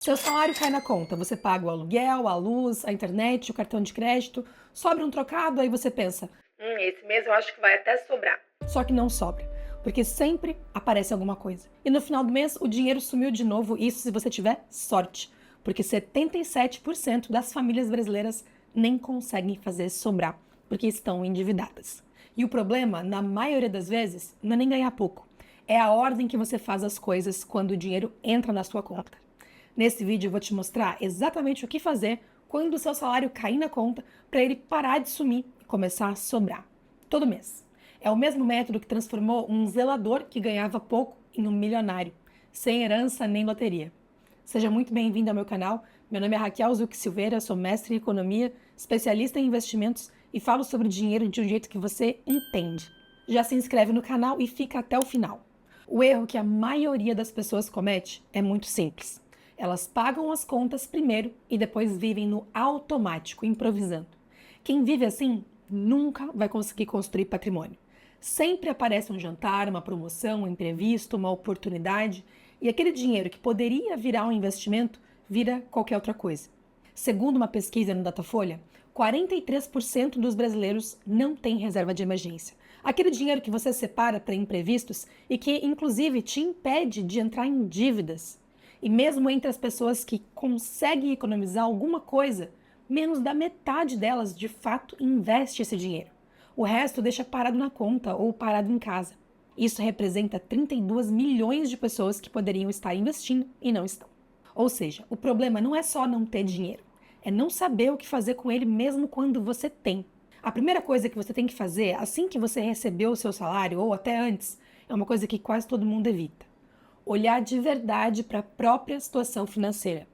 Seu salário cai na conta, você paga o aluguel, a luz, a internet, o cartão de crédito, sobra um trocado, aí você pensa, esse mês eu acho que vai até sobrar. Só que não sobra, porque sempre aparece alguma coisa. E no final do mês, o dinheiro sumiu de novo, isso se você tiver sorte, porque 77% das famílias brasileiras nem conseguem fazer sobrar, porque estão endividadas. E o problema, na maioria das vezes, não é nem ganhar pouco, é a ordem que você faz as coisas quando o dinheiro entra na sua conta. Nesse vídeo eu vou te mostrar exatamente o que fazer quando o seu salário cair na conta para ele parar de sumir e começar a sobrar todo mês. É o mesmo método que transformou um zelador que ganhava pouco em um milionário, sem herança nem loteria. Seja muito bem-vindo ao meu canal. Meu nome é Raquel Zuc Silveira, sou mestre em economia, especialista em investimentos e falo sobre dinheiro de um jeito que você entende. Já se inscreve no canal e fica até o final. O erro que a maioria das pessoas comete é muito simples. Elas pagam as contas primeiro e depois vivem no automático, improvisando. Quem vive assim nunca vai conseguir construir patrimônio. Sempre aparece um jantar, uma promoção, um imprevisto, uma oportunidade, e aquele dinheiro que poderia virar um investimento vira qualquer outra coisa. Segundo uma pesquisa no Datafolha, 43% dos brasileiros não têm reserva de emergência. Aquele dinheiro que você separa para imprevistos e que, inclusive, te impede de entrar em dívidas. E mesmo entre as pessoas que conseguem economizar alguma coisa, menos da metade delas, de fato, investe esse dinheiro. O resto deixa parado na conta ou parado em casa. Isso representa 32 milhões de pessoas que poderiam estar investindo e não estão. Ou seja, o problema não é só não ter dinheiro, é não saber o que fazer com ele mesmo quando você tem. A primeira coisa que você tem que fazer assim que você recebeu o seu salário, ou até antes, é uma coisa que quase todo mundo evita: olhar de verdade para a própria situação financeira.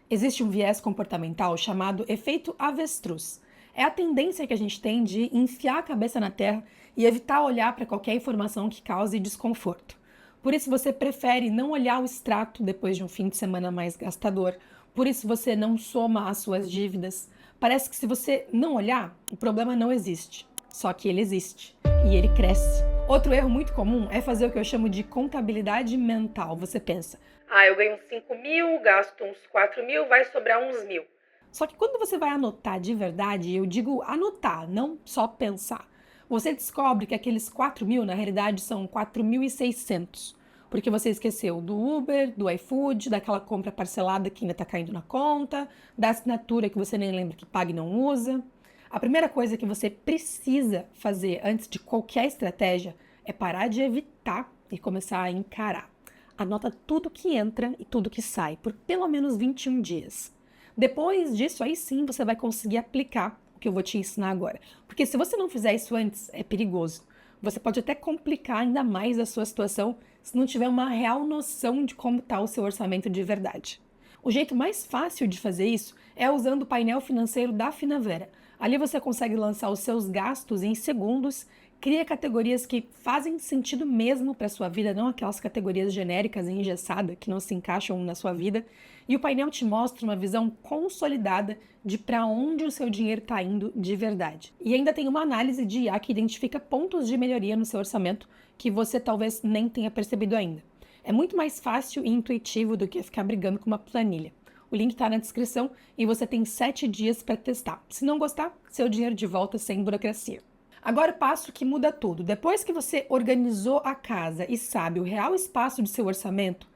Existe um viés comportamental chamado efeito avestruz. É a tendência que a gente tem de enfiar a cabeça na terra e evitar olhar para qualquer informação que cause desconforto. Por isso você prefere não olhar o extrato depois de um fim de semana mais gastador. Por isso você não soma as suas dívidas. Parece que se você não olhar, o problema não existe. Só que ele existe e ele cresce. Outro erro muito comum é fazer o que eu chamo de contabilidade mental. Você pensa, eu ganho uns 5 mil, gasto uns 4 mil, vai sobrar uns mil. Só que quando você vai anotar de verdade, eu digo anotar, não só pensar, você descobre que aqueles 4 mil, na realidade, são 4.600. Porque você esqueceu do Uber, do iFood, daquela compra parcelada que ainda está caindo na conta, da assinatura que você nem lembra que paga e não usa. A primeira coisa que você precisa fazer antes de qualquer estratégia é parar de evitar e começar a encarar. Anota tudo que entra e tudo que sai por pelo menos 21 dias. Depois disso, aí sim você vai conseguir aplicar o que eu vou te ensinar agora. Porque se você não fizer isso antes, é perigoso. Você pode até complicar ainda mais a sua situação se não tiver uma real noção de como está o seu orçamento de verdade. O jeito mais fácil de fazer isso é usando o painel financeiro da Finavera. Ali você consegue lançar os seus gastos em segundos, cria categorias que fazem sentido mesmo para a sua vida, não aquelas categorias genéricas e engessadas que não se encaixam na sua vida. E o painel te mostra uma visão consolidada de para onde o seu dinheiro está indo de verdade. E ainda tem uma análise de IA que identifica pontos de melhoria no seu orçamento que você talvez nem tenha percebido ainda. É muito mais fácil e intuitivo do que ficar brigando com uma planilha. O link está na descrição e você tem 7 dias para testar. Se não gostar, seu dinheiro de volta sem burocracia. Agora o passo que muda tudo. Depois que você organizou a casa e sabe o real espaço de seu orçamento,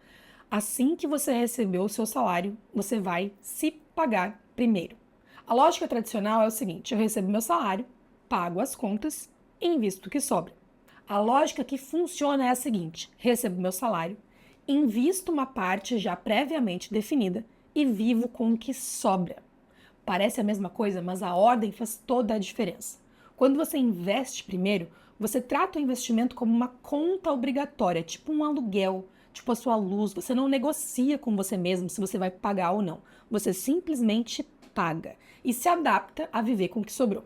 assim que você recebeu o seu salário, você vai se pagar primeiro. A lógica tradicional é o seguinte: eu recebo meu salário, pago as contas e invisto o que sobra. A lógica que funciona é a seguinte: recebo meu salário, invisto uma parte já previamente definida e vivo com o que sobra. Parece a mesma coisa, mas a ordem faz toda a diferença. Quando você investe primeiro, você trata o investimento como uma conta obrigatória, tipo um aluguel, tipo a sua luz. Você não negocia com você mesmo se você vai pagar ou não. Você simplesmente paga e se adapta a viver com o que sobrou.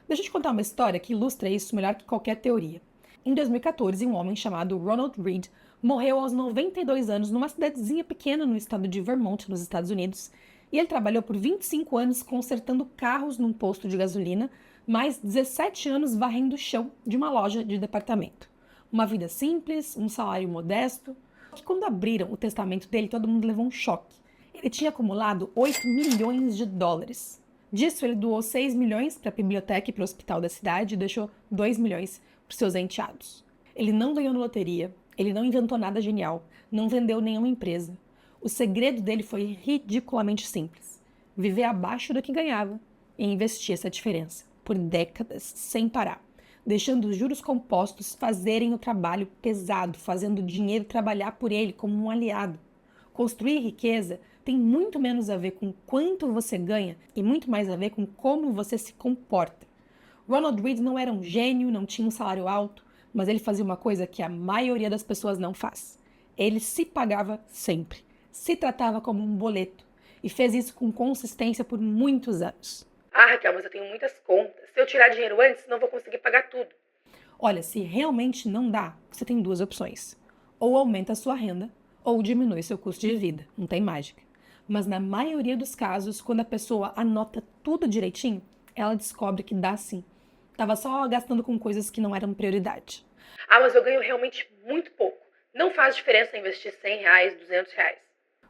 Deixa eu te contar uma história que ilustra isso melhor que qualquer teoria. Em 2014, um homem chamado Ronald Read morreu aos 92 anos numa cidadezinha pequena no estado de Vermont, nos Estados Unidos, e ele trabalhou por 25 anos consertando carros num posto de gasolina, mais 17 anos varrendo o chão de uma loja de departamento. Uma vida simples, um salário modesto. Que quando abriram o testamento dele, todo mundo levou um choque. Ele tinha acumulado 8 milhões de dólares. Disso, ele doou 6 milhões para a biblioteca e para o hospital da cidade e deixou 2 milhões para os seus enteados. Ele não ganhou na loteria, ele não inventou nada genial, não vendeu nenhuma empresa. O segredo dele foi ridiculamente simples: viver abaixo do que ganhava e investir essa diferença por décadas, sem parar, deixando os juros compostos fazerem o trabalho pesado, fazendo o dinheiro trabalhar por ele como um aliado. Construir riqueza tem muito menos a ver com quanto você ganha e muito mais a ver com como você se comporta. Ronald Read não era um gênio, não tinha um salário alto, mas ele fazia uma coisa que a maioria das pessoas não faz. Ele se pagava sempre, se tratava como um boleto e fez isso com consistência por muitos anos. Ah, Raquel, mas eu tenho muitas contas. Se eu tirar dinheiro antes, não vou conseguir pagar tudo. Olha, se realmente não dá, você tem duas opções. Ou aumenta a sua renda, ou diminui seu custo de vida. Não tem mágica. Mas na maioria dos casos, quando a pessoa anota tudo direitinho, ela descobre que dá sim. Tava só gastando com coisas que não eram prioridade. Ah, mas eu ganho realmente muito pouco. Não faz diferença investir R$100, R$200.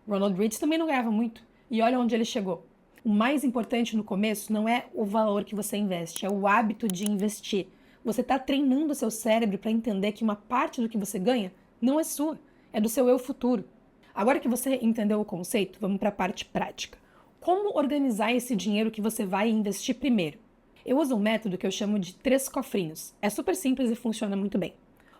Ronald Read também não ganhava muito. E olha onde ele chegou. O mais importante no começo não é o valor que você investe, é o hábito de investir. Você está treinando o seu cérebro para entender que uma parte do que você ganha não é sua, é do seu eu futuro. Agora que você entendeu o conceito, vamos para a parte prática. Como organizar esse dinheiro que você vai investir primeiro? Eu uso um método que eu chamo de 3 cofrinhos. É super simples e funciona muito bem.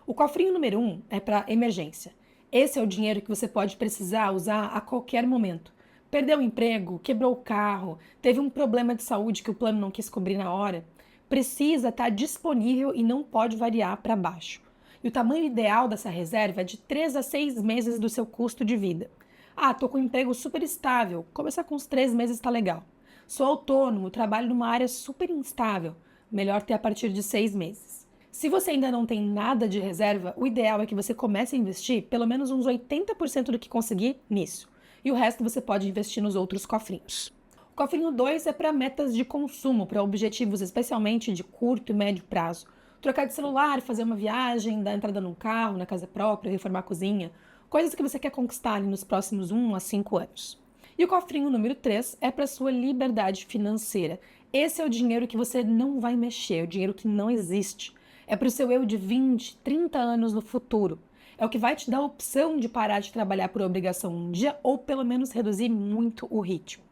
O cofrinho número 1 é para emergência. Esse é o dinheiro que você pode precisar usar a qualquer momento. Perdeu o emprego, quebrou o carro, teve um problema de saúde que o plano não quis cobrir na hora. Precisa estar disponível e não pode variar para baixo. E o tamanho ideal dessa reserva é de 3 a 6 meses do seu custo de vida. Ah, tô com um emprego super estável. Começar com uns 3 meses está legal. Sou autônomo, trabalho numa área super instável. Melhor ter a partir de 6 meses. Se você ainda não tem nada de reserva, o ideal é que você comece a investir pelo menos uns 80% do que conseguir nisso. E o resto você pode investir nos outros cofrinhos. O cofrinho 2 é para metas de consumo, para objetivos especialmente de curto e médio prazo. Trocar de celular, fazer uma viagem, dar entrada num carro, na casa própria, reformar a cozinha. Coisas que você quer conquistar ali nos próximos 1 a 5 anos. E o cofrinho número 3 é para sua liberdade financeira. Esse é o dinheiro que você não vai mexer, o dinheiro que não existe. É para o seu eu de 20, 30 anos no futuro. É o que vai te dar a opção de parar de trabalhar por obrigação um dia ou pelo menos reduzir muito o ritmo.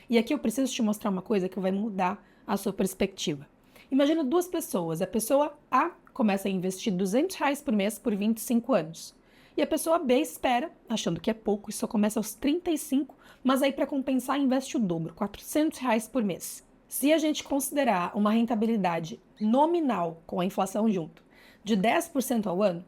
E aqui eu preciso te mostrar uma coisa que vai mudar a sua perspectiva. Imagina 2 pessoas. A pessoa A começa a investir R$200 por mês por 25 anos. E a pessoa B espera, achando que é pouco, e só começa aos 35, mas aí para compensar investe o dobro, R$400 por mês. Se a gente considerar uma rentabilidade nominal, com a inflação junto, de 10% ao ano,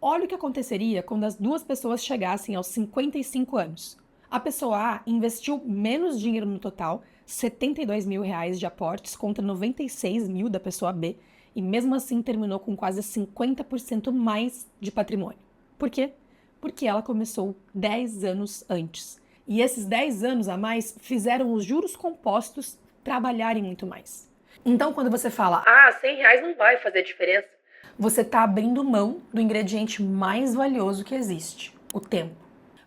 olha o que aconteceria quando as 2 pessoas chegassem aos 55 anos. A pessoa A investiu menos dinheiro no total, R$72 mil de aportes contra 96 mil da pessoa B, e mesmo assim terminou com quase 50% mais de patrimônio. Por quê? Porque ela começou 10 anos antes. E esses 10 anos a mais fizeram os juros compostos trabalharem muito mais. Então, quando você fala, Ah, R$100 não vai fazer diferença. você está abrindo mão do ingrediente mais valioso que existe, o tempo.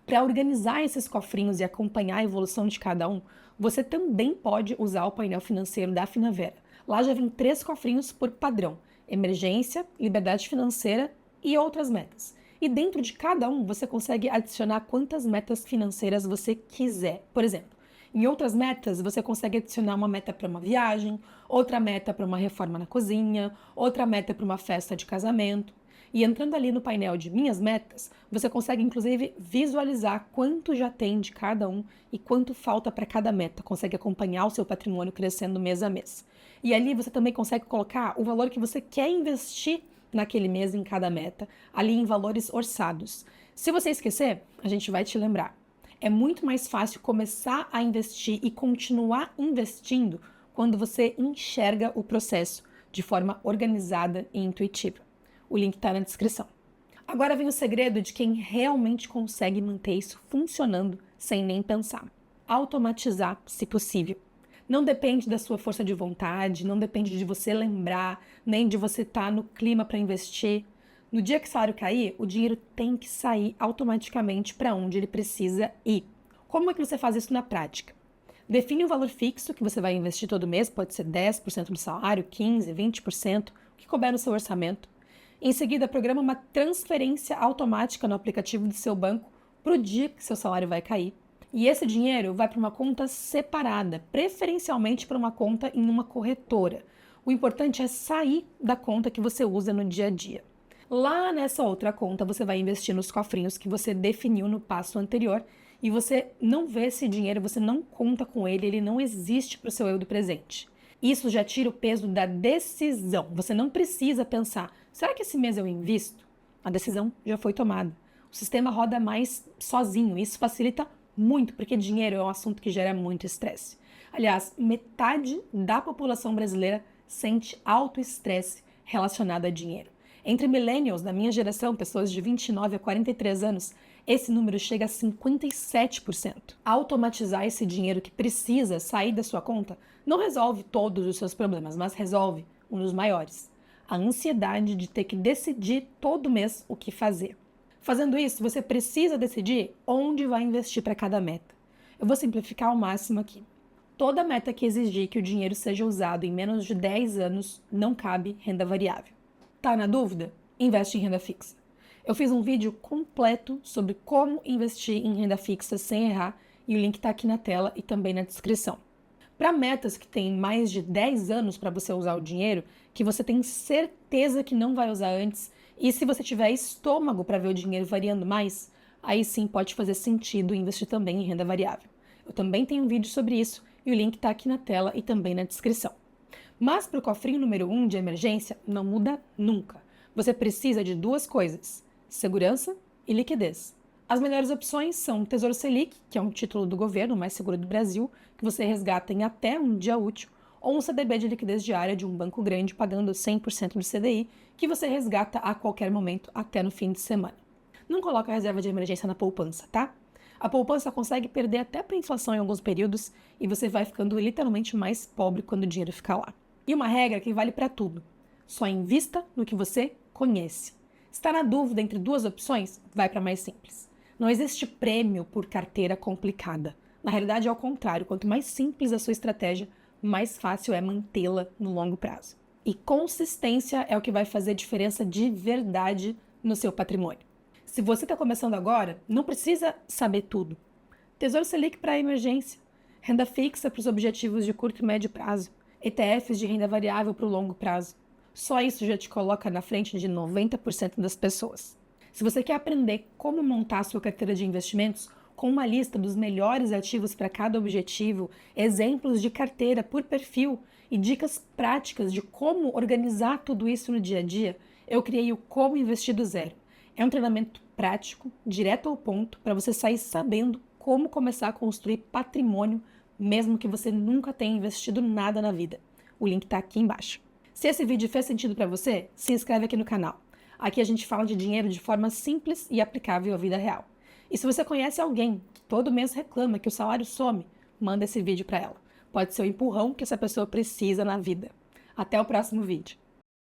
Para organizar esses cofrinhos e acompanhar a evolução de cada um, você também pode usar o painel financeiro da Finavera. Lá já vem 3 cofrinhos por padrão: emergência, liberdade financeira e outras metas. E dentro de cada um, você consegue adicionar quantas metas financeiras você quiser. Por exemplo, em outras metas, você consegue adicionar uma meta para uma viagem, outra meta para uma reforma na cozinha, outra meta para uma festa de casamento. E entrando ali no painel de Minhas Metas, você consegue inclusive visualizar quanto já tem de cada um e quanto falta para cada meta. Consegue acompanhar o seu patrimônio crescendo mês a mês. E ali você também consegue colocar o valor que você quer investir naquele mês em cada meta, ali em valores orçados. Se você esquecer, a gente vai te lembrar. É muito mais fácil começar a investir e continuar investindo quando você enxerga o processo de forma organizada e intuitiva. O link está na descrição. Agora vem o segredo de quem realmente consegue manter isso funcionando sem nem pensar. Automatizar, se possível. Não depende da sua força de vontade, não depende de você lembrar, nem de você estar no clima para investir. No dia que o salário cair, o dinheiro tem que sair automaticamente para onde ele precisa ir. Como é que você faz isso na prática? Define um valor fixo que você vai investir todo mês, pode ser 10% do salário, 15%, 20%, o que couber no seu orçamento. Em seguida, programa uma transferência automática no aplicativo do seu banco para o dia que seu salário vai cair. E esse dinheiro vai para uma conta separada, preferencialmente para uma conta em uma corretora. O importante é sair da conta que você usa no dia a dia. Lá nessa outra conta, você vai investir nos cofrinhos que você definiu no passo anterior e você não vê esse dinheiro, você não conta com ele, ele não existe para o seu eu do presente. Isso já tira o peso da decisão. Você não precisa pensar, será que esse mês eu invisto? A decisão já foi tomada. O sistema roda mais sozinho, isso facilita muito, porque dinheiro é um assunto que gera muito estresse. Aliás, metade da população brasileira sente alto estresse relacionado a dinheiro. Entre millennials da minha geração, pessoas de 29 a 43 anos, esse número chega a 57%. Automatizar esse dinheiro que precisa sair da sua conta não resolve todos os seus problemas, mas resolve um dos maiores: a ansiedade de ter que decidir todo mês o que fazer. Fazendo isso, você precisa decidir onde vai investir para cada meta. Eu vou simplificar ao máximo aqui. Toda meta que exigir que o dinheiro seja usado em menos de 10 anos não cabe renda variável. Tá na dúvida? Investe em renda fixa. Eu fiz um vídeo completo sobre como investir em renda fixa sem errar e o link está aqui na tela e também na descrição. Para metas que têm mais de 10 anos para você usar o dinheiro, que você tem certeza que não vai usar antes, e se você tiver estômago para ver o dinheiro variando mais, aí sim pode fazer sentido investir também em renda variável. Eu também tenho um vídeo sobre isso e o link está aqui na tela e também na descrição. Mas para o cofrinho número 1 de emergência, não muda nunca. Você precisa de duas coisas: segurança e liquidez. As melhores opções são o Tesouro Selic, que é um título do governo mais seguro do Brasil, que você resgata em até um dia útil, ou um CDB de liquidez diária de um banco grande pagando 100% do CDI, que você resgata a qualquer momento até no fim de semana. Não coloca a reserva de emergência na poupança, tá? A poupança consegue perder até para a inflação em alguns períodos e você vai ficando literalmente mais pobre quando o dinheiro fica lá. E uma regra que vale para tudo: só invista no que você conhece. Está na dúvida entre duas opções? Vai para a mais simples. Não existe prêmio por carteira complicada. Na realidade é ao contrário, quanto mais simples a sua estratégia, mais fácil é mantê-la no longo prazo. E consistência é o que vai fazer diferença de verdade no seu patrimônio. Se você está começando agora, não precisa saber tudo. Tesouro Selic para emergência, renda fixa para os objetivos de curto e médio prazo, ETFs de renda variável para o longo prazo. Só isso já te coloca na frente de 90% das pessoas. Se você quer aprender como montar a sua carteira de investimentos, com uma lista dos melhores ativos para cada objetivo, exemplos de carteira por perfil e dicas práticas de como organizar tudo isso no dia a dia, eu criei o Como Investir do Zero. É um treinamento prático, direto ao ponto, para você sair sabendo como começar a construir patrimônio, mesmo que você nunca tenha investido nada na vida. O link está aqui embaixo. Se esse vídeo fez sentido para você, se inscreve aqui no canal. Aqui a gente fala de dinheiro de forma simples e aplicável à vida real. E se você conhece alguém que todo mês reclama que o salário some, manda esse vídeo para ela. Pode ser o empurrão que essa pessoa precisa na vida. Até o próximo vídeo.